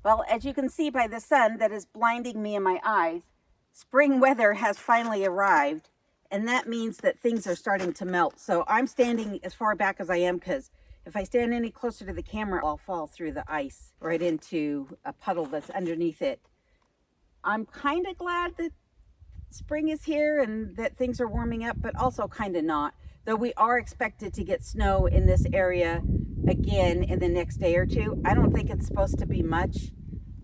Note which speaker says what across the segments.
Speaker 1: Well, as you can see by the sun that is blinding me in my eyes, spring weather has finally arrived, and that means that things are starting to melt. So I'm standing as far back as I am because if I stand any closer to the camera, I'll fall through the ice right into a puddle that's underneath it. I'm kind of glad that spring is here and that things are warming up, but also kind of not. Though we are expected to get snow in this area again in the next day or two. I don't think it's supposed to be much,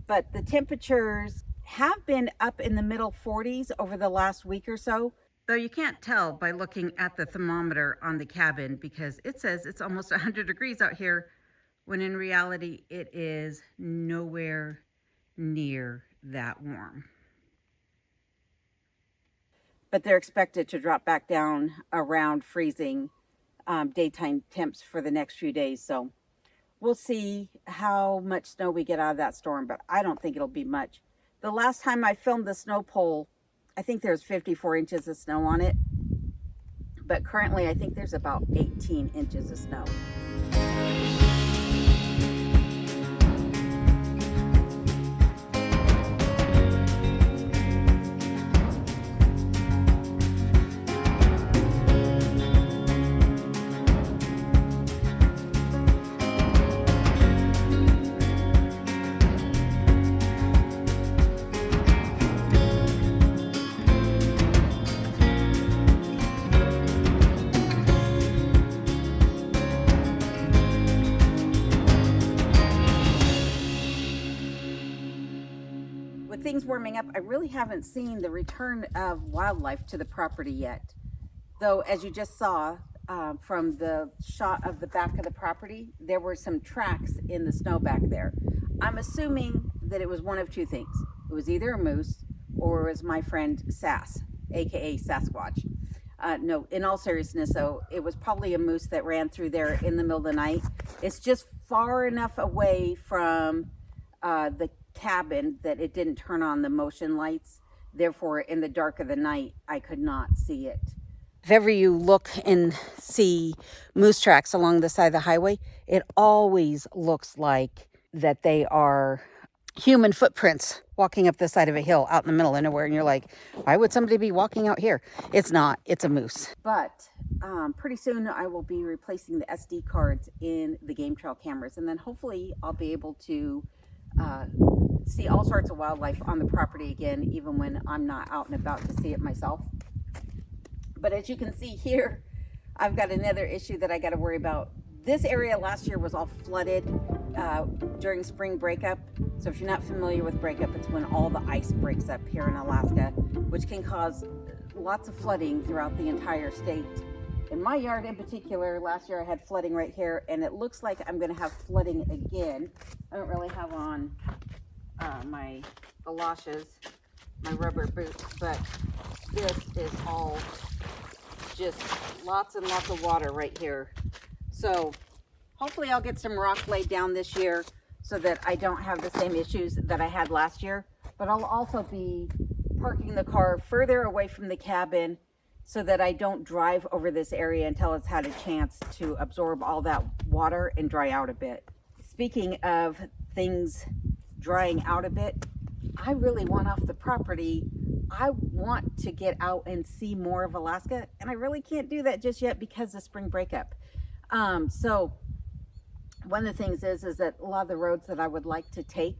Speaker 1: but the temperatures have been up in the middle 40s over the last week or so. Though you can't tell by looking at the thermometer on the cabin because it says it's almost 100 degrees out here, when in reality it is nowhere near that warm. But they're expected to drop back down around freezing daytime temps for the next few days. So we'll see how much snow we get out of that storm, but I don't think it'll be much. The last time I filmed the snow pole, I think there's 54 inches of snow on it, but currently I think there's about 18 inches of snow. With things warming up, I really haven't seen the return of wildlife to the property yet. Though, as you just saw from the shot of the back of the property, there were some tracks in the snow back there. I'm assuming that it was one of two things. It was either a moose or it was my friend Sass, aka Sasquatch. No, in all seriousness though, it was probably a moose that ran through there in the middle of the night. It's just far enough away from the cabin that it didn't turn on the motion lights. Therefore, in the dark of the night, I could not see it. If ever you look and see moose tracks along the side of the highway, it always looks like that they are human footprints walking up the side of a hill out in the middle of nowhere. And you're like, why would somebody be walking out here? It's not, it's a moose. But pretty soon I will be replacing the SD cards in the game trail cameras. And then hopefully I'll be able to see all sorts of wildlife on the property again, even when I'm not out and about to see it myself. But as you can see here, I've got another issue that I got to worry about. This area last year was all flooded during spring breakup. So if you're not familiar with breakup, it's when all the ice breaks up here in Alaska, which can cause lots of flooding throughout the entire state. In my yard in particular, last year I had flooding right here, and it looks like I'm going to have flooding again. I don't really have on my galoshes, my rubber boots, but this is all just lots and lots of water right here. So hopefully I'll get some rock laid down this year so that I don't have the same issues that I had last year. But I'll also be parking the car further away from the cabin so that I don't drive over this area until it's had a chance to absorb all that water and dry out a bit. Speaking of things drying out a bit, I really want off the property. I want to get out and see more of Alaska, and I really can't do that just yet because of spring breakup. So one of the things is that a lot of the roads that I would like to take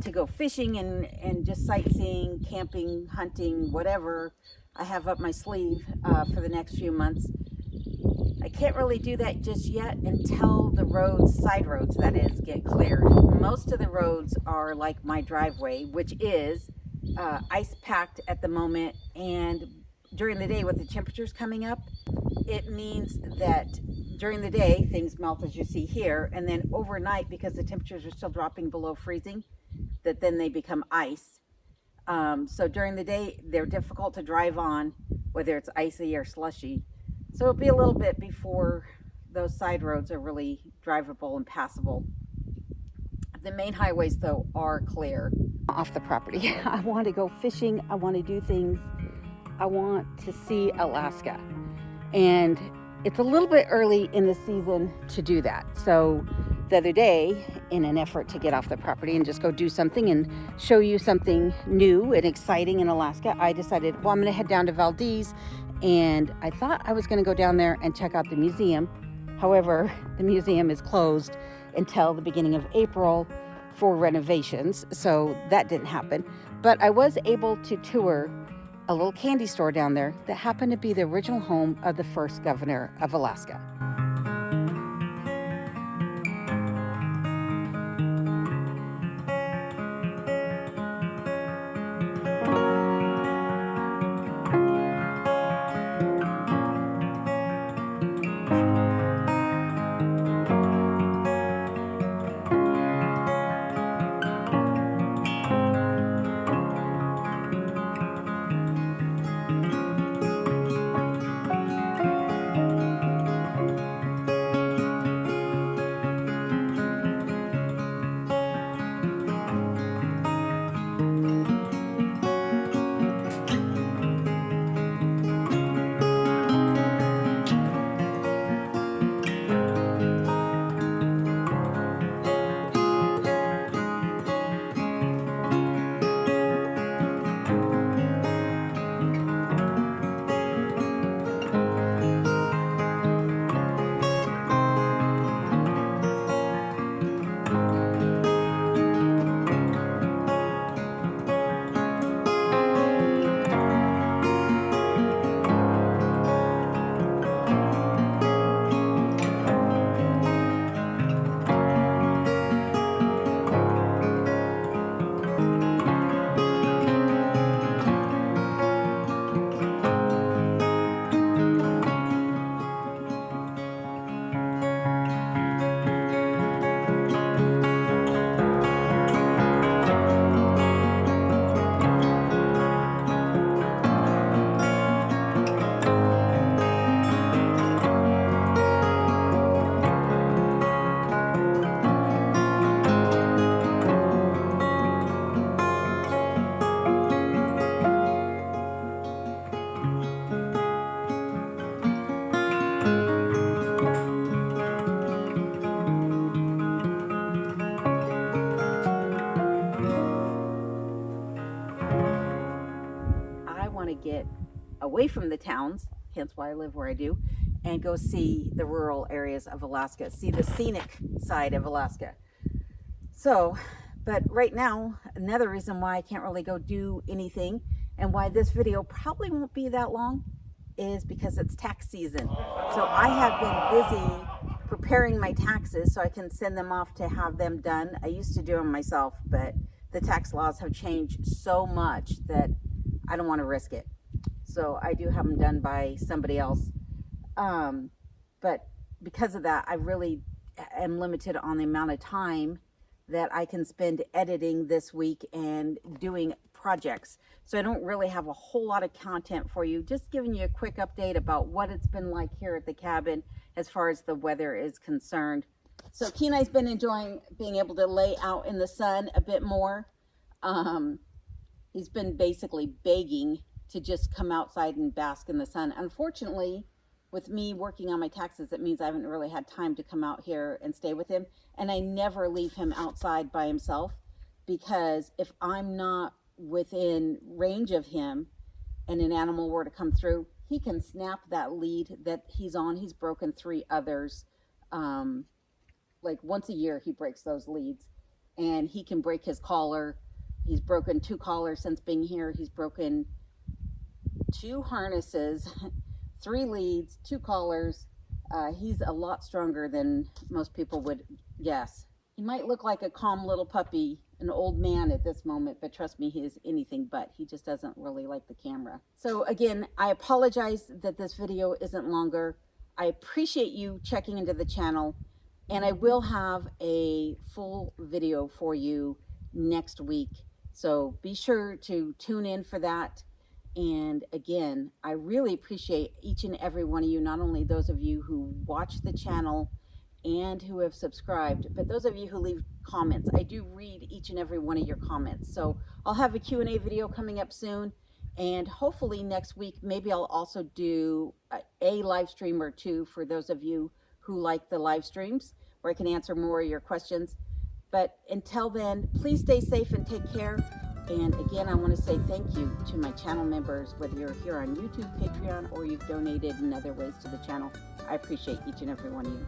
Speaker 1: to go fishing and just sightseeing, camping, hunting, whatever I have up my sleeve for the next few months, I can't really do that just yet until the roads, side roads that is, get cleared. Most of the roads are like my driveway, which is ice packed at the moment, and during the day with the temperatures coming up, it means that during the day things melt as you see here, and then overnight, because the temperatures are still dropping below freezing, that then they become ice. So during the day they're difficult to drive on, whether it's icy or slushy. So it'll be a little bit before those side roads are really drivable and passable. The main highways though are clear. Off the property, I want to go fishing, I want to do things, I want to see Alaska, and it's a little bit early in the season to do that. So the other day, in an effort to get off the property and just go do something and show you something new and exciting in Alaska, I decided, well, I'm going to head down to Valdez, and I thought I was going to go down there and check out the museum. However, the museum is closed until the beginning of April for renovations, so that didn't happen. But I was able to tour a little candy store down there that happened to be the original home of the first governor of Alaska. Get away from the towns, hence why I live where I do, and go see the rural areas of Alaska, see the scenic side of Alaska. So, but right now, another reason why I can't really go do anything and why this video probably won't be that long is because it's tax season. So I have been busy preparing my taxes so I can send them off to have them done. I used to do them myself, but the tax laws have changed so much that I don't want to risk it. So I do have them done by somebody else. But because of that, I really am limited on the amount of time that I can spend editing this week and doing projects. So I don't really have a whole lot of content for you, just giving you a quick update about what it's been like here at the cabin as far as the weather is concerned. So Kenai's been enjoying being able to lay out in the sun a bit more. He's been basically begging to just come outside and bask in the sun. Unfortunately, with me working on my taxes, it means I haven't really had time to come out here and stay with him. And I never leave him outside by himself, because if I'm not within range of him and an animal were to come through, he can snap that lead that he's on. He's broken 3 others. Like once a year, he breaks those leads, and he can break his collar. He's broken 2 collars since being here. He's broken 2 harnesses, 3 leads, 2 collars. He's a lot stronger than most people would guess. He might look like a calm little puppy, an old man at this moment, but trust me, he is anything but. He just doesn't really like the camera. So again, I apologize that this video isn't longer. I appreciate you checking into the channel, and I will have a full video for you next week. So be sure to tune in for that. And again, I really appreciate each and every one of you, not only those of you who watch the channel and who have subscribed, but those of you who leave comments. I do read each and every one of your comments. So I'll have a Q&A video coming up soon, and hopefully next week, maybe I'll also do a live stream or 2 for those of you who like the live streams. where I can answer more of your questions. But until then, please stay safe and take care. And again, I want to say thank you to my channel members, whether you're here on YouTube, Patreon, or you've donated in other ways to the channel. I appreciate each and every one of you.